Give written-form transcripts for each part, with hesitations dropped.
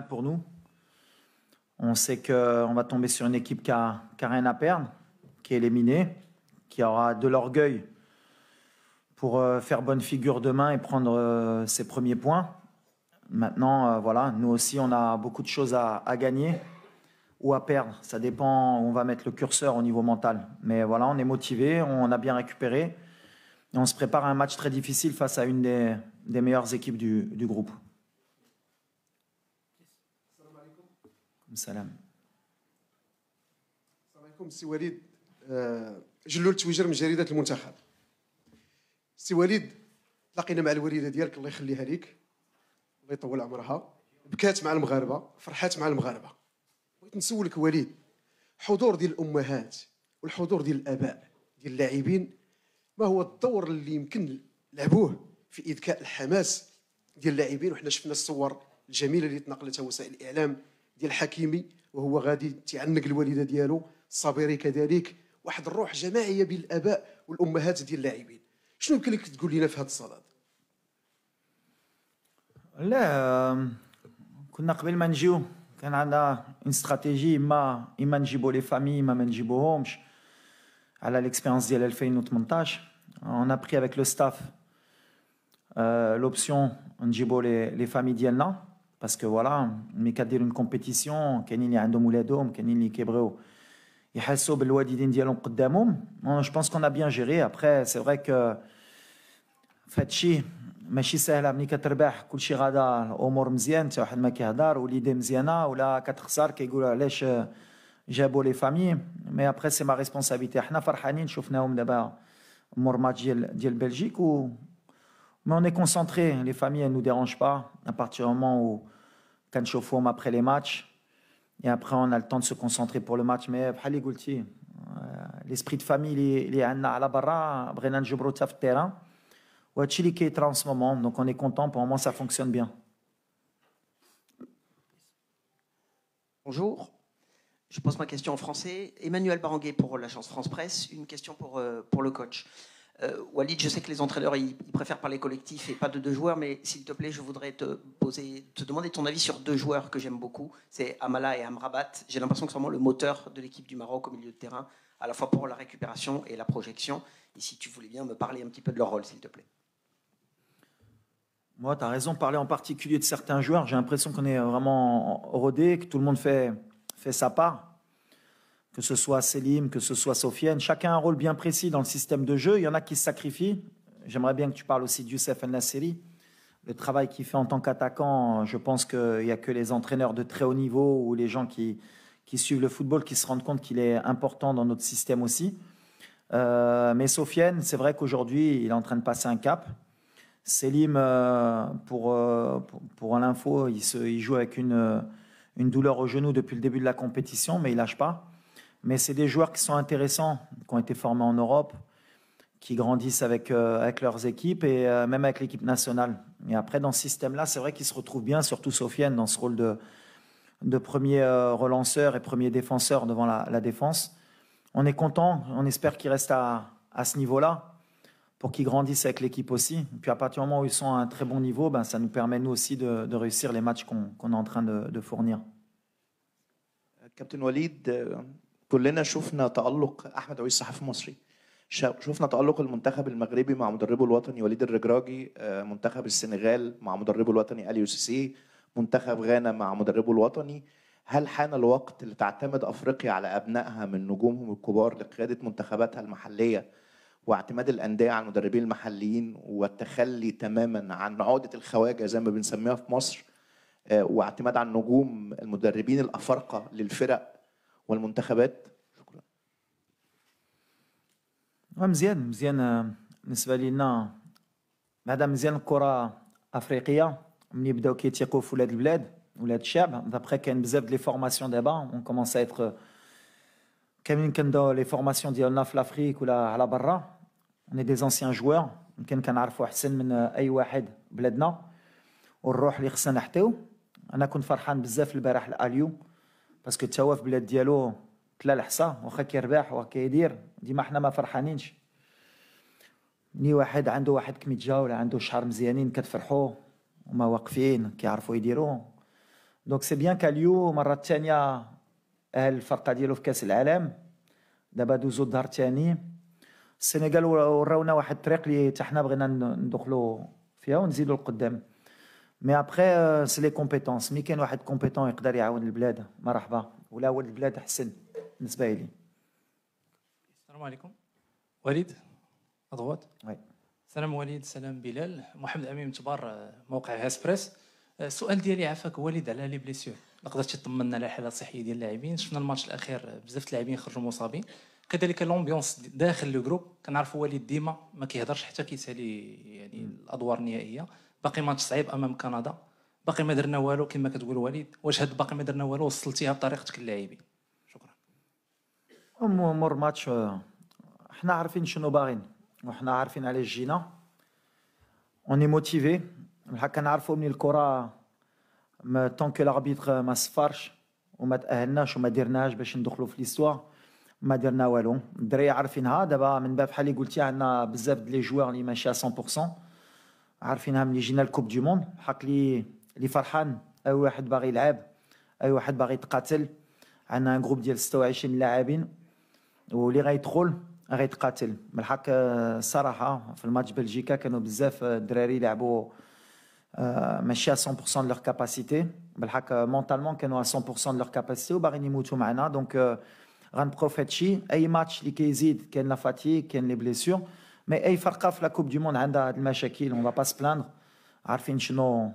pour nous. On sait qu'on va tomber sur une équipe qui a rien à perdre, qui est éliminée, qui aura de l'orgueil pour faire bonne figure demain et prendre ses premiers points. Maintenant, voilà, nous aussi, on a beaucoup de choses à gagner ou à perdre. Ça dépend où on va mettre le curseur au niveau mental. Mais voilà, on est motivé, on a bien récupéré et on se prépare à un match très difficile face à une des meilleures équipes du groupe. السلام عليكم. سي وليد جلول تويجر من جريدة المنتخب. سي وليد تلاقينا مع الوالدة ديالك الله يخليها ليك الله يطول عمرها، بكات مع المغاربة فرحات مع المغاربة. بغيت نسولك وليد، حضور ديال الأمهات والحضور ديال الآباء ديال اللاعبين ما هو الدور اللي يمكن لعبوه في إذكاء الحماس ديال اللاعبين؟ وحنا شفنا الصور الجميلة اللي تنقلتها وسائل الإعلام ديال حكيمي وهو غادي تعنق الوالده ديالو، الصابري كذلك، واحد الروح جماعيه بين الاباء والامهات ديال اللاعبين. شنو يمكن لك تقول لنا في هذا الصدد؟ لا كنا قبل ما نجيو كان عندنا اون استراتيجي، اما نجيبوا لي فامي ما نجيبوهمش على ليكسبيريونس ديال 2018. on a pris avec le staff l'option نجيبوا les familles ديالنا parce que voilà, ملي كدير une compétition كاينين اللي عندهم ولادهم، كاينين اللي كيبغيو يحسوا بالوالدين ديالهم قدامهم. je pense qu'on a bien géré. Après c'est vrai que فهادشي ماشي سهله، ملي كتربح كلشي غادا الامور مزيان، حتى واحد ما كيهضر وليدي مزيانه، ولا كتخسر كيقولوا علاش جابوا لي فامي. مي ابري سي ما ريسبونسابيلتي. حنا فرحانين شفناهم دابا مور ماتش ديال بلجيك mais on est concentré. Les familles, elles ne nous dérangent pas à partir du moment où quand chauffons après les matchs et après on a le temps de se concentrer pour le match. Mais l'esprit de famille il est à la barra بغينا نجبرو حتى في التيران وهادشي اللي كيطرا en ce moment. Donc on est content, pour le moment ça fonctionne bien. Bonjour, je pose ma question en français. Emmanuel Baranguet pour l'agence France Presse. Une question pour le coach. Walid, je sais que les entraîneurs ils préfèrent parler collectif et pas de deux joueurs, mais s'il te plaît, je voudrais te demander ton avis sur deux joueurs que j'aime beaucoup. C'est Amala et Amrabat. J'ai l'impression que c'est vraiment le moteur de l'équipe du Maroc au milieu de terrain, à la fois pour la récupération et la projection. Et si tu voulais bien me parler un petit peu de leur rôle, s'il te plaît. Moi, tu as raison de parler en particulier de certains joueurs. J'ai l'impression qu'on est vraiment rodé, que tout le monde fait sa part. Que ce soit Selim, que ce soit Sofiane, chacun a un rôle bien précis dans le système de jeu. Il y en a qui se sacrifient. J'aimerais bien que tu parles aussi de Youssef El-Nasseri. Le travail qu'il fait en tant qu'attaquant, je pense qu'il n'y a que les entraîneurs de très haut niveau ou les gens qui suivent le football qui se rendent compte qu'il est important dans notre système aussi. Mais Sofiane, c'est vrai qu'aujourd'hui, il est en train de passer un cap. Selim, pour l'info, il joue avec une douleur au genou depuis le début de la compétition, mais il ne lâche pas. Mais c'est des joueurs qui sont intéressants, qui ont été formés en Europe, qui grandissent avec leurs équipes et même avec l'équipe nationale. Et après, dans ce système-là, c'est vrai qu'ils se retrouvent bien, surtout Sofiane, dans ce rôle de premier relanceur et premier défenseur devant la défense. On est content, on espère qu'ils restent à ce niveau-là pour qu'ils grandissent avec l'équipe aussi. Et puis à partir du moment où ils sont à un très bon niveau, ben, ça nous permet nous aussi de réussir les matchs qu'on est en train de fournir. Captain Walid, كلنا شفنا تألق أحمد عويس صحفي مصري، شفنا تألق المنتخب المغربي مع مدربه الوطني وليد الركراجي، منتخب السنغال مع مدربه الوطني أليو سيسي، منتخب غانا مع مدربه الوطني. هل حان الوقت لتعتمد أفريقيا على أبنائها من نجومهم الكبار لقيادة منتخباتها المحلية واعتماد الأندية على المدربين المحليين والتخلي تماما عن عقدة الخواجة زي ما بنسميها في مصر واعتماد على نجوم المدربين الأفارقة للفرق والمنتخبات؟ شكرا. مزيان بالنسبه لنا بعدا مزيان الكره افريقيه ملي يبداو كيتيقوا في ولاد البلاد ولاد الشعب. دابخي كاين بزاف لي فورماسيون دابا اون كومونس ا كاملين كنداو لي فورماسيون ديالنا في لافريك ولا على برا. اون دي زونسيان جوار يمكن كنعرفوا احسن من اي واحد بلادنا والروح اللي خصنا نحتوي. انا كنت فرحان بزاف البارح الاليو باسكو تا هو في بلاد ديالو تلا الحصى واخا كيربح وكيدير ديما حنا ما فرحانينش. ملي واحد عنده واحد كميتجا ولا عنده شعر مزيانين كتفرحوا وما واقفين كيعرفوا يديروا دونك سي بيان كاليو المره الثانيه الفرقه ديالو في كاس العالم دابا دوزو الظهر الثاني السنغال وراونا واحد الطريق اللي حتى حنا بغينا ندخلوا فيها ونزيدوا لقدام مي ابخي سي لي كومبيتونس ملي كاين واحد كومبيتون يقدر يعاون البلاد مرحبا ولا هو البلاد احسن بالنسبه لي. السلام عليكم وليد اضغط. وي سلام وليد سلام بلال محمد امين تبار موقع هاسبريس. السؤال ديالي عافاك وليد على لي بليسيور قدرتي تطمنا على الحاله الصحيه ديال اللاعبين شفنا الماتش الاخير بزاف اللاعبين خرجوا مصابين كذلك لومبيونس داخل لو جروب كنعرفوا وليد ديما ما كيهضرش حتى كيسالي يعني الادوار النهائيه باقي ماتش صعيب امام كندا باقي ما درنا والو كما كتقول وليد واش هاد باقي ما درنا والو وصلتيها بطريقتك للاعبين شكرا. مور ماتش حنا عارفين شنو باغيين وحنا عارفين علاش جينا اوني موتيفي بحال كنعرفوا من الكره طون كو لاربيتر ما صفرش وما تاهلناش وما درناش باش ندخلوا في ليستوار ما درنا والو الدراري عارفينها دابا من باب بحال اللي قلتي عندنا بزاف د لي جوار اللي ماشي 100% عارفينها ملي جينا الكوب دي موند حق اللي فرحان اي واحد باغي يلعب اي واحد باغي يتقاتل عندنا ان جروب ديال 26 لاعبين واللي غيدخل غيتقاتل بالحق الصراحه في الماتش بلجيكا كانوا بزاف الدراري لعبوا ماشي 100% de leur capacité بالحق مونطالمون كانوا 100% de leur capacité وباغيين يموتوا معنا دونك غنبروفيتشي اي ماتش اللي كيزيد كاين لا فاتيك كاين لي بليسيور مي اي فرقه في لا كوب دي موند عندها هاد المشاكل اون با سبلاندر عارفين شنو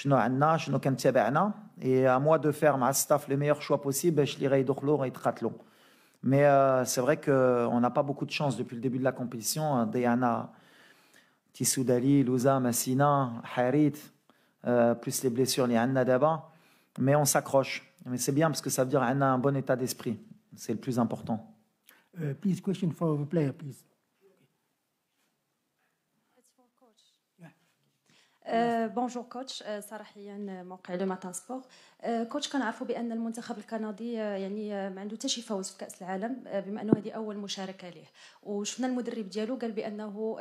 عندنا شنو كنتابعنا اي ا موا دو فير مع الستاف لي ميور شوا بوسيبل باش اللي غيدخلوا غيتقاتلوا مي سي فري كو اون نا با بوكو دو شانس دوبي الديبي دو لا كومبيتيسيون ضيعنا تيسودالي لوزا مسينا حريت بلوس لي بليسيور اللي عندنا دابا مي اون ساكروش مي سي بيان باسكو سا فدير عندنا ان بون ايتا ديسبري سي لو بلوس امبورطون. Please, question for the player, please. بونجور كوتش صراحيا موقع لو ماتان سبور كوتش كنعرفوا بان المنتخب الكندي يعني ما عنده حتى شي فوز في كاس العالم بما انه هذه اول مشاركه ليه وشفنا المدرب ديالو قال بانه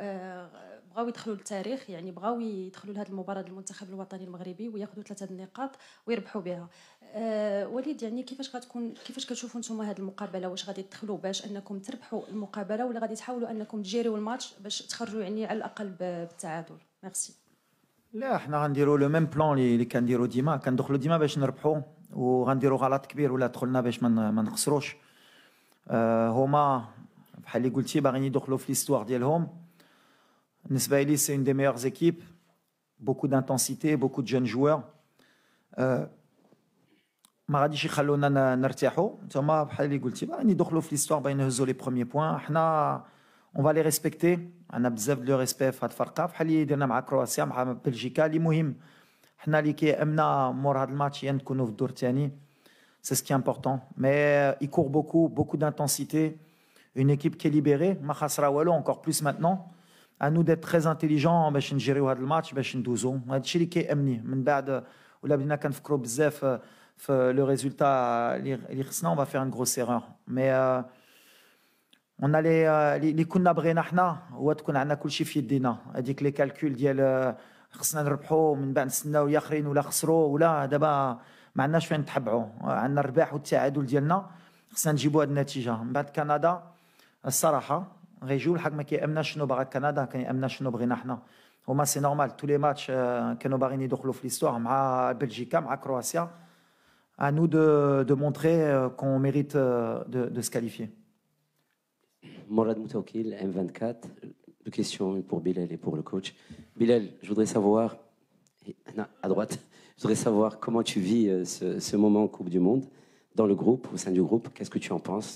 بغاو يدخلوا للتاريخ يعني بغاو يدخلوا لهذه المباراه المنتخب الوطني المغربي وياخذوا 3 النقاط ويربحوا بها. وليد يعني كيفاش كتشوفوا نتوما هذه المقابله واش غادي تدخلوا باش انكم تربحوا المقابله ولا غادي تحاولوا انكم تجيريو الماتش باش تخرجوا يعني على الاقل بالتعادل؟ ميرسي. لا احنا غنديروا لو ميم بلان اللي كنديروا ديما كندخلوا ديما باش نربحوا وغنديروا غلط كبير ولا دخلنا باش ما نخسروش. هما بحال اللي قلتي باغيين يدخلوا في ليستوار ديالهم. بالنسبه لي سي اون دي ميور زيكيب بوكو دانتونسيتي بوكو دو جون جوار ما غاديش يخلونا نرتاحوا نتوما بحال اللي قلتي باغيين يدخلوا في ليستوار باغيين يهزوا لي بروميي بوين حنا اون فالي ريسبكتي عندنا بزاف دو ريسبي في هاد الفرقه بحال اللي درنا مع كرواتيا مع بلجيكا اللي مهم حنا اللي كيامنا مور هاد الماتش يا نكونوا في الدور الثاني سي سكي امبورطون مي يكور بوكو دانتونسيتي اون ايكيب كي ليبيري ما خاسره والو انكور بلوس ماتنون à nous d'être très intelligents باش نجيريو هاد الماتش باش ندوزو هادشي اللي كيامني من بعد ولا بدينا كنفكروا بزاف في لو ريزولتا اللي خصنا on va faire une grosse erreur mais on a اللي كنا بغينا حنا هو تكون عندنا كلشي في يدينا هذيك لي كالكول ديال خصنا نربحوا من بعد نستناو يا اخرين ولا خسروا ولا دابا ما عندناش فين نتحبعوا عندنا الرباح والتعادل ديالنا خصنا نجيبوا هاد النتيجه من بعد كندا الصراحه غيجيو الحق ما كيامناش شنو باغا كندا كيامنا شنو بغينا حنا هما سي نورمال تو لي ماتش كانوا باغيين يدخلوا في ليستوار مع بلجيكا مع كرواتيا à nous de montrer qu'on mérite de se qualifier. Morad Moutaoukil, M24. Deux questions, une pour Bilal et pour le coach. Bilal, je voudrais savoir, à droite, je voudrais savoir comment tu vis ce moment en Coupe du Monde dans le groupe, au sein du groupe. Qu'est-ce que tu en penses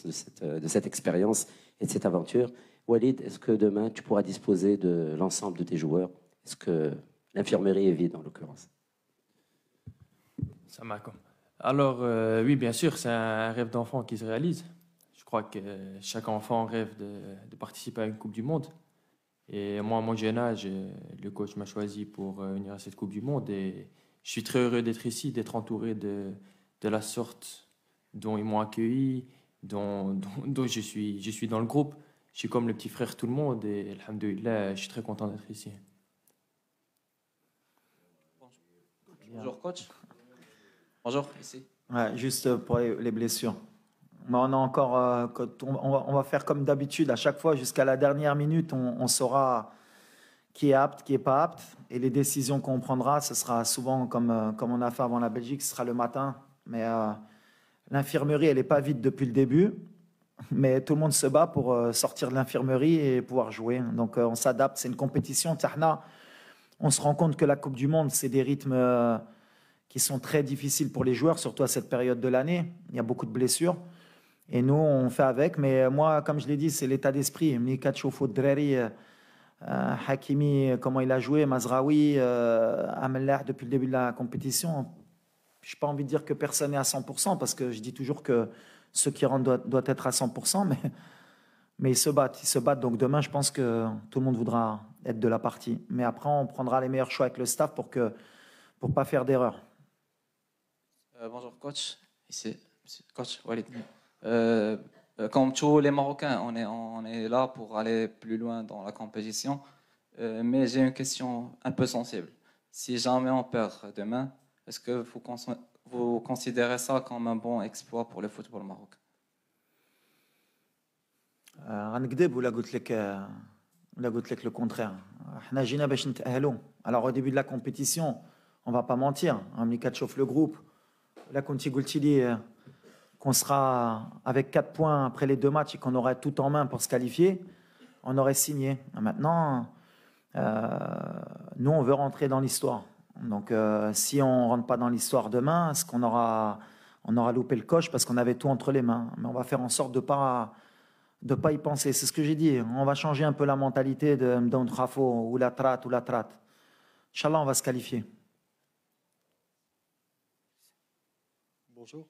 de cette expérience et de cette aventure? Walid, est-ce que demain tu pourras disposer de l'ensemble de tes joueurs? Est-ce que l'infirmerie est vide en l'occurrence? Salam alaikum. Alors, oui, bien sûr, c'est un rêve d'enfant qui se réalise. Je crois que chaque enfant rêve de participer à une Coupe du Monde. Et moi, à mon jeune âge, le coach m'a choisi pour venir à cette Coupe du Monde. Et je suis très heureux d'être ici, d'être entouré de la sorte dont ils m'ont accueilli, dont je suis dans le groupe. Je suis comme le petit frère tout le monde. Et alhamdoulilah, je suis très content d'être ici. Bonjour, coach. Bonjour, ici. Ouais, juste pour les blessures. Mais on a encore, on va faire comme d'habitude à chaque fois jusqu'à la dernière minute, on saura qui est apte, qui est pas apte, et les décisions qu'on prendra, ce sera souvent comme on a fait avant la Belgique, ce sera le matin. Mais l'infirmerie, elle n'est pas vide depuis le début, mais tout le monde se bat pour sortir de l'infirmerie et pouvoir jouer. Donc on s'adapte, c'est une compétition. Tahna, on se rend compte que la Coupe du Monde, c'est des rythmes qui sont très difficiles pour les joueurs, surtout à cette période de l'année. Il y a beaucoup de blessures. Et nous, on fait avec. Mais moi, comme je l'ai dit, c'est l'état d'esprit. Mika Tchoufou Drari, Hakimi, comment il a joué, Mazraoui, Amellah depuis le début de la compétition. Je n'ai pas envie de dire que personne n'est à 100%, parce que je dis toujours que ceux qui rentrent doivent être à 100%, mais ils se battent. Ils se battent. Donc demain, je pense que tout le monde voudra être de la partie. Mais après, on prendra les meilleurs choix avec le staff pour ne pas faire d'erreur. Bonjour coach, ici coach Walid. Comme tous les Marocains, on est là pour aller plus loin dans la compétition. Mais j'ai une question un peu sensible. Si jamais on perd demain, est-ce que vous considérez ça comme un bon exploit pour le football marocain? غنكذب ولا قلت لك le contraire. احنا جينا باش نتأهلوا. Alors au début de la compétition, on va pas mentir. ملي كتشوف le groupe, là quand قلتي لي qu'on sera avec 4 points après les 2 matchs et qu'on aurait tout en main pour se qualifier, on aurait signé. Maintenant, nous, on veut rentrer dans l'histoire. Donc, si on ne rentre pas dans l'histoire demain, est-ce qu'on aura loupé le coche parce qu'on avait tout entre les mains. Mais on va faire en sorte de pas y penser. C'est ce que j'ai dit. On va changer un peu la mentalité de Mdoun Khafo ou la traite. Inch'Allah, on va se qualifier. Bonjour.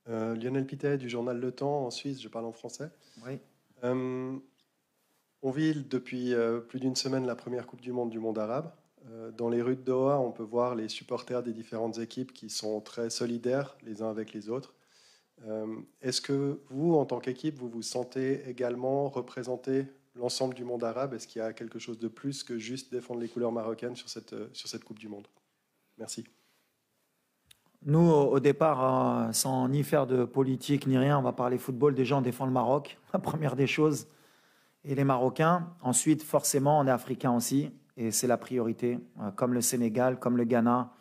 Lionel Pitet du journal Le Temps en Suisse, je parle en français. Oui. On vit depuis plus d'une semaine la première Coupe du Monde arabe. Dans les rues de Doha, on peut voir les supporters des différentes équipes qui sont très solidaires les uns avec les autres. Est-ce que vous, en tant qu'équipe, vous vous sentez également représenter l'ensemble du monde arabe? Est-ce qu'il y a quelque chose de plus que juste défendre les couleurs marocaines sur cette Coupe du Monde? Merci. Nous, au départ, sans ni faire de politique ni rien, on va parler football. Déjà, on défend le Maroc, la première des choses, et les Marocains. Ensuite, forcément, on est africain aussi, et c'est la priorité. Comme le Sénégal, comme le Ghana,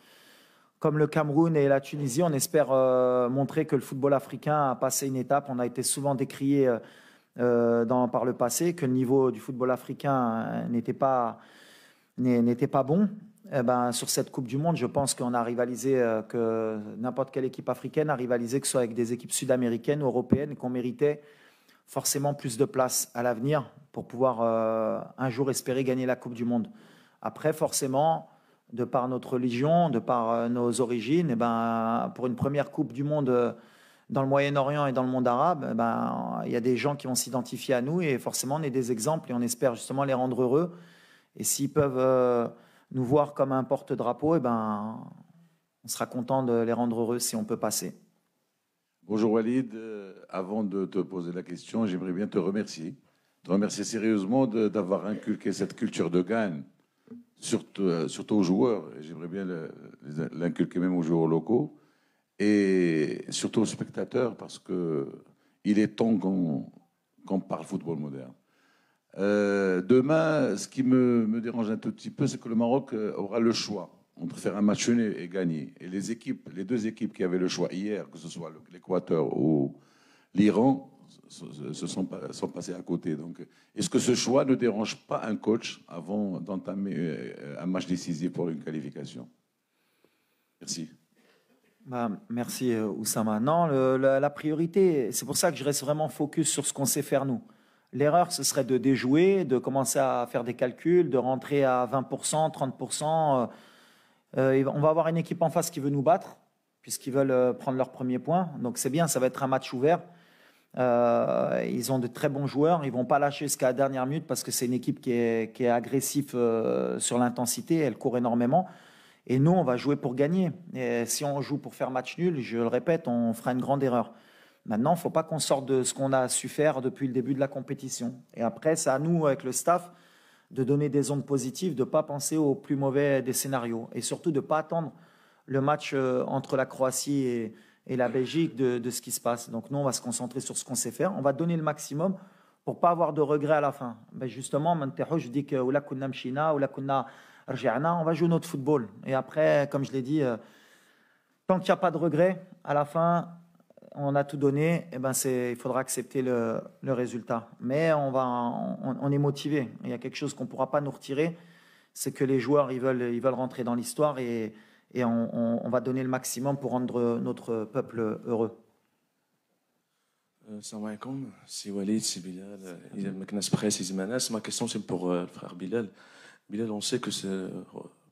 comme le Cameroun et la Tunisie, on espère montrer que le football africain a passé une étape. On a été souvent décrié par le passé, que le niveau du football africain n'était pas bon. Sur cette Coupe du Monde, je pense qu'on a rivalisé, que n'importe quelle équipe africaine a rivalisé, que ce soit avec des équipes sud-américaines ou européennes, et qu'on méritait forcément plus de place à l'avenir pour pouvoir un jour espérer gagner la Coupe du Monde. Après, forcément, de par notre religion, de par nos origines, pour une première Coupe du Monde dans le Moyen-Orient et dans le monde arabe, il y a des gens qui vont s'identifier à nous, et forcément, on est des exemples et on espère justement les rendre heureux. Et s'ils peuvent nous voir comme un porte-drapeau, on sera content de les rendre heureux si on peut passer. Bonjour Walid, avant de te poser la question, j'aimerais bien te remercier sérieusement d'avoir inculqué cette culture de gagne, surtout aux joueurs, et j'aimerais bien l'inculquer même aux joueurs locaux, et surtout aux spectateurs, parce qu'il est temps qu'on parle football moderne. Demain, ce qui me dérange un tout petit peu, c'est que le Maroc aura le choix entre faire un match nul et gagner. Et les 2 équipes qui avaient le choix hier, que ce soit l'Équateur ou l'Iran, sont passées à côté. Donc, est-ce que ce choix ne dérange pas un coach avant d'entamer un match décisif pour une qualification? Merci. Merci Oussama. Non, la priorité, c'est pour ça que je reste vraiment focus sur ce qu'on sait faire nous. L'erreur, ce serait de déjouer, de commencer à faire des calculs, de rentrer à 20%, 30%. On va avoir une équipe en face qui veut nous battre, puisqu'ils veulent prendre leur premier point. Donc c'est bien, ça va être un match ouvert. Ils ont de très bons joueurs. Ils ne vont pas lâcher jusqu'à la dernière minute parce que c'est une équipe qui est agressive sur l'intensité. Elle court énormément. Et nous, on va jouer pour gagner. Et si on joue pour faire match nul, je le répète, on fera une grande erreur. Maintenant, il ne faut pas qu'on sorte de ce qu'on a su faire depuis le début de la compétition. Et après, c'est à nous, avec le staff, de donner des ondes positives, de ne pas penser au plus mauvais des scénarios. Et surtout, de ne pas attendre le match entre la Croatie et la Belgique de ce qui se passe. Donc nous, on va se concentrer sur ce qu'on sait faire. On va donner le maximum pour pas avoir de regrets à la fin. Ben justement, je dis que on va jouer notre football. Et après, comme je l'ai dit, tant qu'il n'y a pas de regrets, à la fin, on a tout donné, et ben il faudra accepter le résultat. Mais on est motivé. Il y a quelque chose qu'on ne pourra pas nous retirer, c'est que les joueurs ils veulent rentrer dans l'histoire et on va donner le maximum pour rendre notre peuple heureux. Salam alaikum, c'est Walid, c'est Bilal, ma question c'est pour le frère Bilal. Bilal, on sait que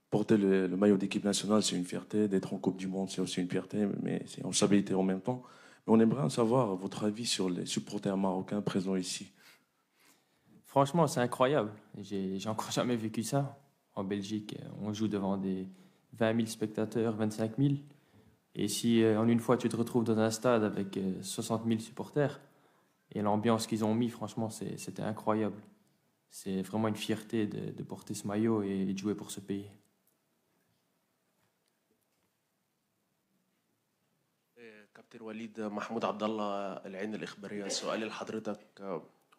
porter le maillot d'équipe nationale, c'est une fierté, d'être en Coupe du Monde, c'est aussi une fierté, mais c'est une responsabilité en même temps. Mais on aimerait savoir votre avis sur les supporters marocains présents ici. Franchement, c'est incroyable. J'ai encore jamais vécu ça. En Belgique, on joue devant des 20 000 spectateurs, 25 000. Et si en une fois tu te retrouves dans un stade avec 60 000 supporters, et l'ambiance qu'ils ont mis, franchement, c'était incroyable. C'est vraiment une fierté de porter ce maillot et de jouer pour ce pays. كابتن وليد محمود عبد الله العين الإخبارية سؤالي لحضرتك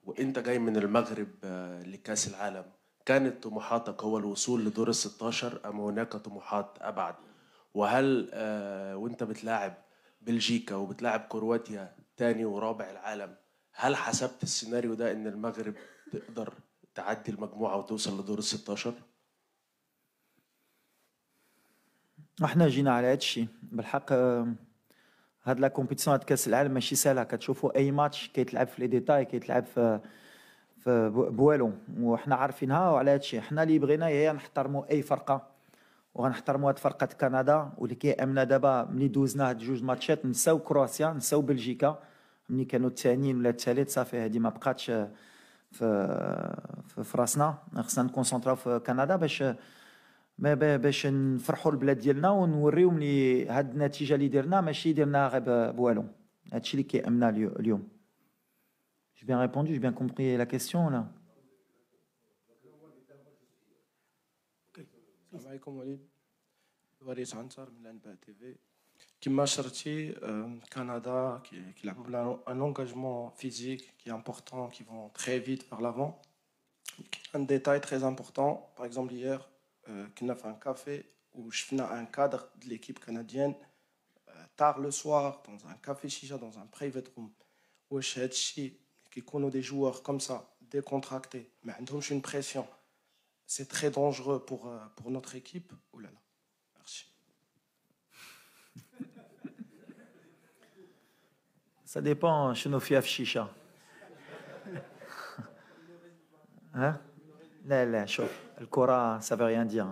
وانت جاي من المغرب لكأس العالم كانت طموحاتك هو الوصول لدور ال 16 ام هناك طموحات ابعد وهل وانت بتلاعب بلجيكا وبتلاعب كرواتيا تاني ورابع العالم هل حسبت السيناريو ده ان المغرب تقدر تعدي المجموعة وتوصل لدور ال 16؟ احنا جينا على هذا الشيء بالحق. هاد لا كومبيتيسيون هاد كاس العالم ماشي سهله. كتشوفوا اي ماتش كيتلعب في لي ديتاي كيتلعب في بوالو وحنا عارفينها. وعلى هذا الشيء حنا اللي بغينا هي نحترموا اي فرقه وغنحترموا هاد فرقه كندا واللي كيامنا دابا ملي دوزنا هاد جوج ماتشات نساو كرواتيا نساو بلجيكا ملي كانوا الثانيين ولا الثالث صافي هادي ما بقاتش في راسنا. خصنا نكونسونطراو في كندا باش نفرحوا البلاد ديالنا ونوريو ملي هاد النتيجه اللي درنا ماشي درناها غير بوالو. هادشي اللي كيامنا اليوم. J'ai bien répondu, j'ai bien compris la question là. السلام عليكم وليد. وريس عنتر من الانباء تي في. كما شرتي كندا كيلعبوا بلا un engagement physique qui est important, qui vont très vite vers l'avant. Un détail très important, par exemple hier كنا في un café où شفنا un cadre de l'équipe canadienne tard le soir dans un café chicha dans un private room. واش هادشي كيكونوا des joueurs comme ça décontractés ما عندهمش une pression, c'est très dangereux pour notre équipe ou là. Merci. Ça dépend شنو فيها في الشيشه. ها لا شوف الكره ça veut rien dire.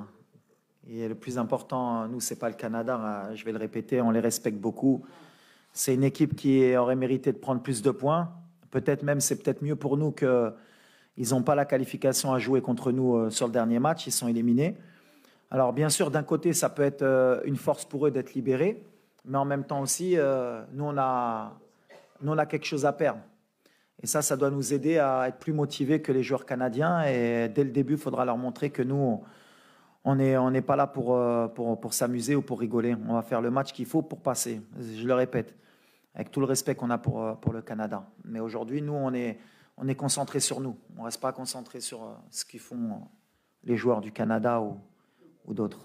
Et le plus important, nous, c'est pas le Canada, je vais le répéter, on les respecte beaucoup. C'est une équipe qui aurait mérité de prendre plus de points. Peut-être même, c'est peut-être mieux pour nous qu'ils n'ont pas la qualification à jouer contre nous sur le dernier match, ils sont éliminés. Alors bien sûr, d'un côté, ça peut être une force pour eux d'être libérés, mais en même temps aussi, nous, on a quelque chose à perdre. Et ça doit nous aider à être plus motivés que les joueurs canadiens. Et dès le début, il faudra leur montrer que nous, on n'est pas là pour s'amuser ou pour rigoler. On va faire le match qu'il faut pour passer. Je le répète, avec tout le respect qu'on a pour le Canada. Mais aujourd'hui, nous, on est concentrés sur nous. On ne reste pas concentrés sur ce qu'ils font les joueurs du Canada ou d'autres.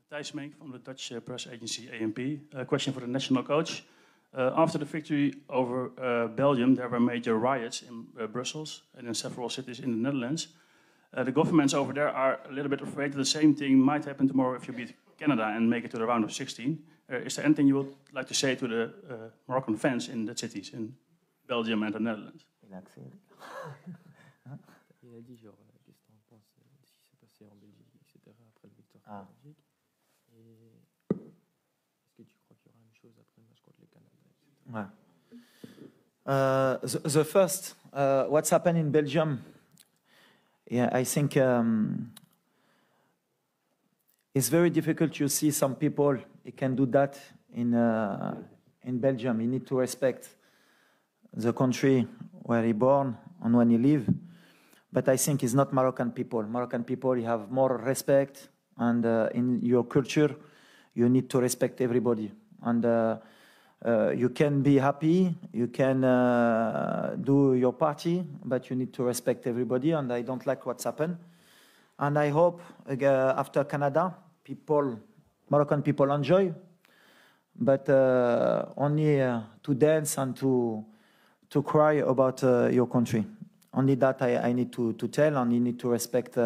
Thijs Mink from the Dutch press agency ANP. A question for the national coach. After the victory over Belgium, there were major riots in Brussels and in several cities in the Netherlands. The governments over there are a little bit afraid that the same thing might happen tomorrow if you beat Canada and make it to the round of 16. Is there anything you would like to say to the Moroccan fans in the cities in Belgium and the Netherlands? Il a dit genre, qu'est-ce que tu en penses de ce qui s'est passé en Belgique, etc. après le victoire en Belgique. Et est-ce que tu crois qu'il y aura une chose après le match contre le Canada, etc. The first, what's happened in Belgium? Yeah, I think it's very difficult to see some people who can do that in Belgium. You need to respect the country where he born and when he live. But I think it's not Moroccan people. Moroccan people, you have more respect, and in your culture, you need to respect everybody. And you can be happy, you can do your party, but you need to respect everybody. And I don't like what's happened. And I hope after Canada, Moroccan people enjoy, but only to dance and to cry about your country. Only that I need to tell, and you need to respect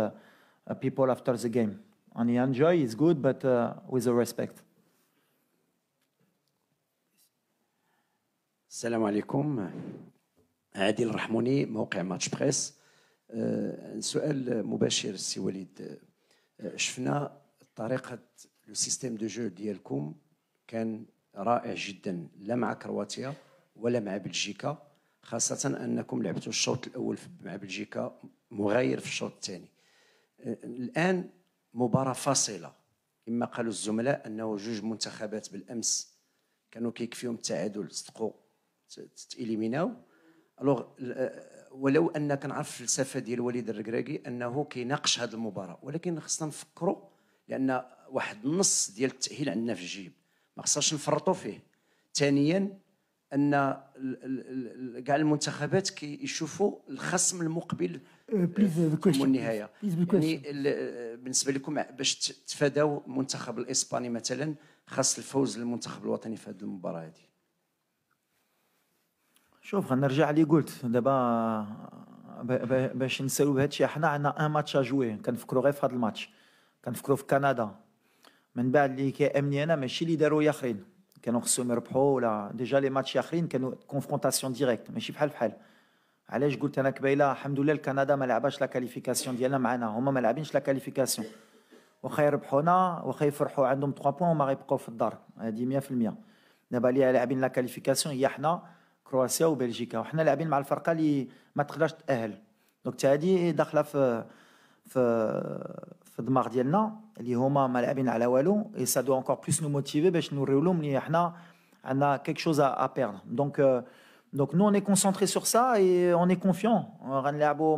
people after the game. And you enjoy, it's good, but with a respect. السلام عليكم. عادل الرحموني موقع ماتش بريس. سؤال مباشر السي وليد. شفنا طريقة لو سيستيم دو جو ديالكم كان رائع جدا، لا مع كرواتيا ولا مع بلجيكا، خاصة أنكم لعبتوا الشوط الأول مع بلجيكا مغاير في الشوط الثاني. الآن مباراة فاصلة، كما قالوا الزملاء أنه جوج منتخبات بالأمس كانوا كيكفيهم التعادل صدقوا تإليميناو. الوغ ولو أن كنعرف الفلسفة ديال وليد الركراكي أنه كيناقش هذه المباراة، ولكن خصنا نفكروا لأن واحد النص ديال التأهيل عندنا في الجيب ما خصناش نفرطوا فيه. ثانيا أن كاع المنتخبات كيشوفوا الخصم المقبل في النهاية. يعني بالنسبة لكم باش تفاداو المنتخب الإسباني مثلا خاص الفوز للمنتخب الوطني في هذه المباراة هذه. شوف غنرجع اللي قلت دابا باش نسالو بهذا الشيء. حنا عندنا ان ماتش اجوي، كنفكروا غير في هذا الماتش، كنفكروا في كندا. من بعد اللي كيامني انا ماشي اللي داروا ياخرين كانوا خصهم يربحوا، ولا ديجا لي ماتش ياخرين كانوا كونفرونطاسيون ديريكت ماشي بحال. علاش قلت انا قبيله الحمد لله الكندا ما لعباش لا كاليفيكاسيون ديالنا معنا، هما ما لاعبينش لا كاليفيكاسيون، واخا يربحونا واخا يفرحوا عندهم 3 بوين وما غيبقاو في الدار، هذه 100%. دابا اللي لاعبين لا كاليفيكاسيون هي حنا كرواتيا وبلجيكا، وحنا لاعبين مع الفرقه اللي ما تقدرش تاهل. دونك هذه داخله في الدماغ ديالنا اللي هما ما لاعبين على والو، اي سا دو انكور بلوس نو موتيفي باش نوريو لهم اللي حنا عندنا كيك شوز ا بيردر. دونك نو اون كونسونطري سور سا اي اون اي كونفيون. غنلعبوا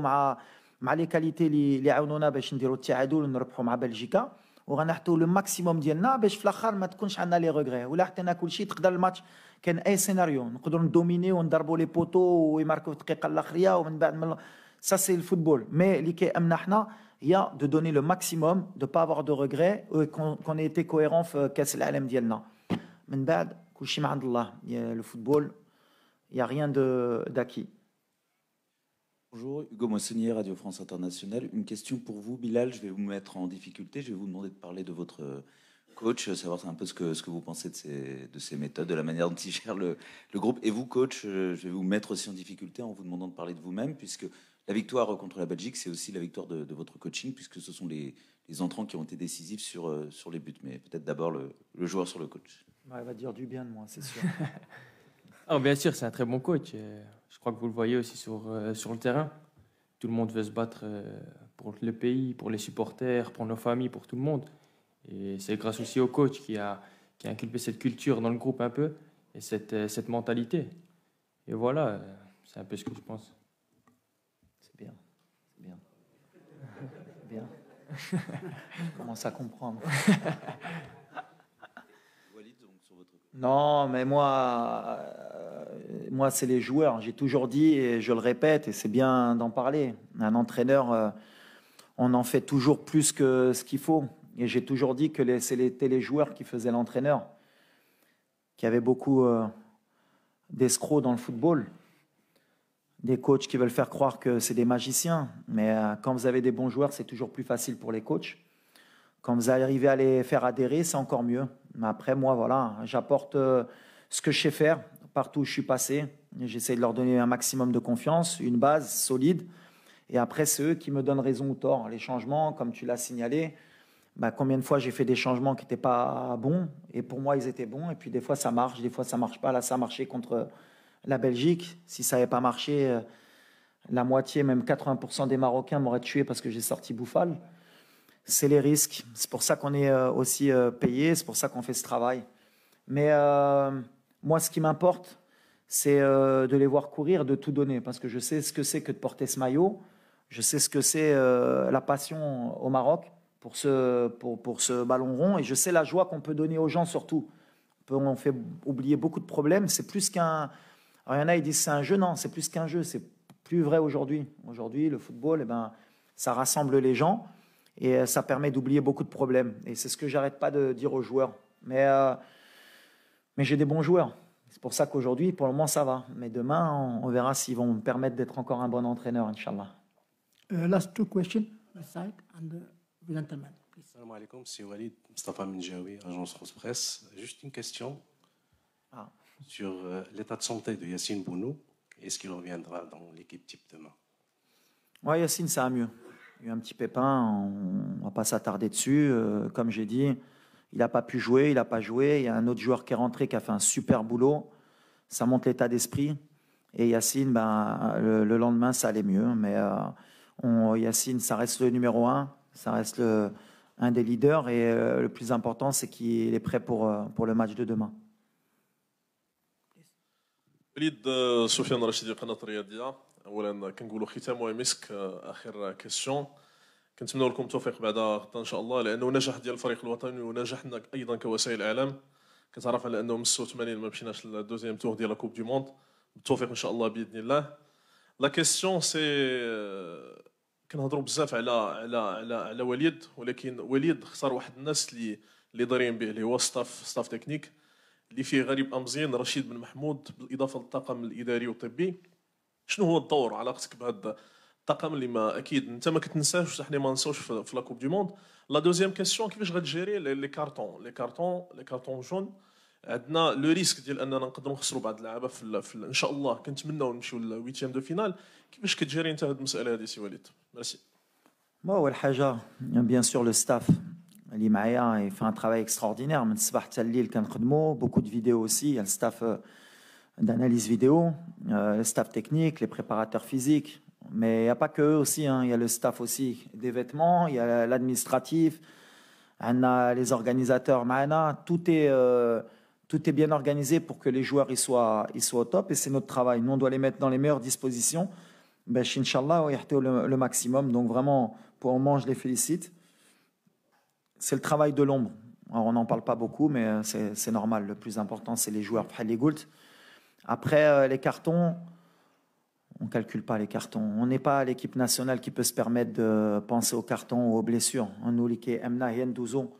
مع لي كاليتي اللي عاونونا باش نديروا التعادل ونربحوا مع بلجيكا، وغنحطوا لو ماكسيموم ديالنا باش في الاخر ما تكونش عندنا لي روغري. ولا حطينا كل شيء تقدر الماتش كان اي سيناريو نقدروا ندوميني وندربوا لي بوتو ويماركوا في الدقيقه الاخريه ومن بعد سا سي الفوتبول. مي اللي كيامنا حنا هي دو دوني لو ماكسيموم دو با افوار دو روغري كون ايتي كويرون في كاس العالم ديالنا. من بعد كل شيء من عند الله. لو فوتبول il y a rien d'acquis. Bonjour, Hugo Moissonnier, Radio France Internationale. Une question pour vous, Bilal. Je vais vous mettre en difficulté. Je vais vous demander de parler de votre coach, savoir un peu ce que vous pensez de ses méthodes, de la manière dont il gère le groupe. Et vous, coach, je vais vous mettre aussi en difficulté en vous demandant de parler de vous-même, puisque la victoire contre la Belgique, c'est aussi la victoire de votre coaching, puisque ce sont les entrants qui ont été décisifs sur les buts. Mais peut-être d'abord le joueur sur le coach. Ouais, il va dire du bien de moi, c'est sûr. Alors, bien sûr, c'est un très bon coach. Je crois que vous le voyez aussi sur le terrain. Tout le monde veut se battre pour le pays, pour les supporters, pour nos familles, pour tout le monde. Et c'est grâce aussi au coach qui a inculqué cette culture dans le groupe un peu, et cette mentalité. Et voilà, c'est un peu ce que je pense. C'est bien, c'est bien. Bien. Je commence à comprendre. Non, mais moi c'est les joueurs. J'ai toujours dit, et je le répète, et c'est bien d'en parler. Un entraîneur, on en fait toujours plus que ce qu'il faut. Et j'ai toujours dit que c'était les joueurs qui faisaient l'entraîneur. Qu'il y avait beaucoup d'escrocs dans le football. Des coachs qui veulent faire croire que c'est des magiciens. Mais quand vous avez des bons joueurs, c'est toujours plus facile pour les coachs. Quand vous arrivez à les faire adhérer, c'est encore mieux. Mais après, moi, voilà, j'apporte ce que je sais faire partout où je suis passé. J'essaie de leur donner un maximum de confiance, une base solide. Et après, c'est eux qui me donnent raison ou tort. Les changements, comme tu l'as signalé, combien de fois j'ai fait des changements qui n'étaient pas bons, et pour moi, ils étaient bons. Et puis des fois, ça marche, des fois, ça ne marche pas. Là, ça a marché contre la Belgique. Si ça n'avait pas marché, la moitié, même 80% des Marocains m'auraient tué parce que j'ai sorti Bouffal. C'est les risques. C'est pour ça qu'on est aussi payé, c'est pour ça qu'on fait ce travail. Mais moi, ce qui m'importe, c'est de les voir courir, de tout donner, parce que je sais ce que c'est que de porter ce maillot, je sais ce que c'est la passion au Maroc, pour ce ballon rond. Et je sais la joie qu'on peut donner aux gens surtout. On fait oublier beaucoup de problèmes. C'est plus qu'un... Alors, il y en a, ils disent c'est un jeu. Non, c'est plus qu'un jeu. C'est plus vrai aujourd'hui. Aujourd'hui, le football, ça rassemble les gens et ça permet d'oublier beaucoup de problèmes. Et c'est ce que j'arrête pas de dire aux joueurs. Mais j'ai des bons joueurs. C'est pour ça qu'aujourd'hui, pour le moment, ça va. Mais demain, on verra s'ils vont me permettre d'être encore un bon entraîneur, Inch'Allah. Last two questions, the side and the gentleman. Salam alaikum, c'est Walid Mustafa Menjaoui, agence France Presse. Juste une question sur l'état de santé de Yacine Bounou. Est-ce qu'il reviendra dans l'équipe type demain? Oui, Yacine, ça va mieux. Il y a eu un petit pépin, on ne va pas s'attarder dessus. Comme j'ai dit, il n'a pas pu jouer, il n'a pas joué. Il y a un autre joueur qui est rentré qui a fait un super boulot. Ça montre l'état d'esprit. Et Yacine, le lendemain, ça allait mieux. Mais Yacine, ça reste le numéro 1, ça reste un des leaders. Et le plus important, c'est qu'il est prêt pour le match de demain. وليد سفيان رشيدي قناة الرياضية. اولا كنقولوا ختام ومسك. اخر كيسيون كنتمنوا لكم التوفيق بعد غدا ان شاء الله، لانه نجاح ديال الفريق الوطني ونجاحنا ايضا كوسائل اعلام. كتعرف على انه من 86 ما مشيناش للدوزيام تور ديال لا كوب دو موند. بالتوفيق ان شاء الله باذن الله. لا كيسيون سي كنهضروا بزاف على وليد، ولكن وليد اختار واحد الناس اللي دايرين به، اللي هو ستاف تكنيك اللي فيه غريب امزين، رشيد بن محمود، بالاضافه للطاقم الاداري والطبي. شنو هو الدور علاقتك بهذا الطاقم اللي ما اكيد انت ما كتنساش وحنا ما نساوش في لا كوب دو موند؟ لا دوزيام كيسيون كيفاش غتجيري لي كارطون جون؟ عندنا لو ريسك ديال اننا نقدروا نخسروا بعض اللعابه ان شاء الله كنتمناو نمشيو للويتيام دو فينال. كيفاش كتجيري انت هذه المساله هذه سي وليد؟ ميرسي. اول حاجه بيان سور لو ستاف اللي معايا fait un travail extraordinaire من الصباح حتى الليل كنخدموا. beaucoup de vidéos aussi, il y a le staff d'analyse vidéo, le staff technique, les préparateurs physiques, mais il n'y a pas que eux aussi, il y a le staff aussi des vêtements, il y a l'administratif, on a les organisateurs معنا, tout est bien organisé pour que les joueurs ils soient au top, et c'est notre travail. Nous on doit les mettre dans les meilleures dispositions, Inch'Allah le maximum. Donc vraiment pour le moment je les félicite. C'est le travail de l'ombre. Alors, on n'en parle pas beaucoup, mais c'est normal. Le plus important, c'est les joueurs. Après, les cartons, on ne calcule pas les cartons. On n'est pas l'équipe nationale qui peut se permettre de penser aux cartons ou aux blessures. On nous dit qu'Emna Yen 12 ans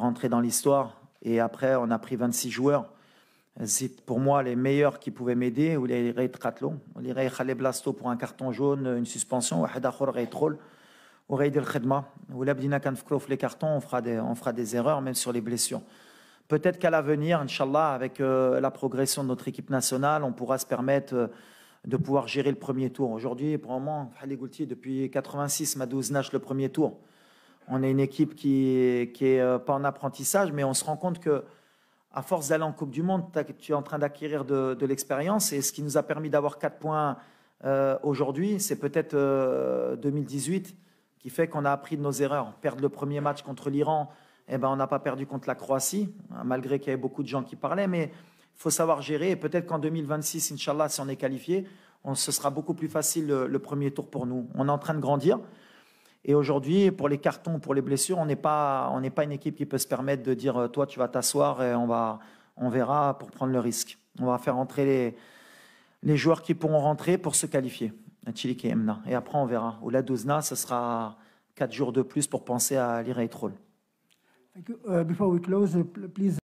rentrer dans l'histoire. Et après, on a pris 26 joueurs. C'est pour moi les meilleurs qui pouvaient m'aider. Ou les Reit Khatlo, les Rei Khalé Blasto pour un carton jaune, une suspension. Ou Hadachor Rei Troll. Ou Rei Del Khedma. Ou l'Abdina Kanfkrof les cartons, on fera des erreurs, même sur les blessures. Peut-être qu'à l'avenir, Inch'Allah, avec la progression de notre équipe nationale, on pourra se permettre de pouvoir gérer le premier tour. Aujourd'hui, pour le moment, depuis 86, Madouz Nash le premier tour. On est une équipe qui est pas en apprentissage, mais on se rend compte que à force d'aller en Coupe du Monde, tu es en train d'acquérir de l'expérience. Et ce qui nous a permis d'avoir 4 points aujourd'hui, c'est peut-être 2018 qui fait qu'on a appris de nos erreurs. Perdre le premier match contre l'Iran, on n'a pas perdu contre la Croatie, malgré qu'il y avait beaucoup de gens qui parlaient, mais il faut savoir gérer. Et peut-être qu'en 2026, Inch'Allah, si on est qualifié, ce sera beaucoup plus facile le premier tour pour nous. On est en train de grandir. Et aujourd'hui, pour les cartons, pour les blessures, on n'est pas une équipe qui peut se permettre de dire toi, tu vas t'asseoir et on verra pour prendre le risque. On va faire entrer les joueurs qui pourront rentrer pour se qualifier. Et après, on verra. Ou la Douzna, ce sera 4 jours de plus pour penser à l'Irei Troll. Thank you. Before we close, please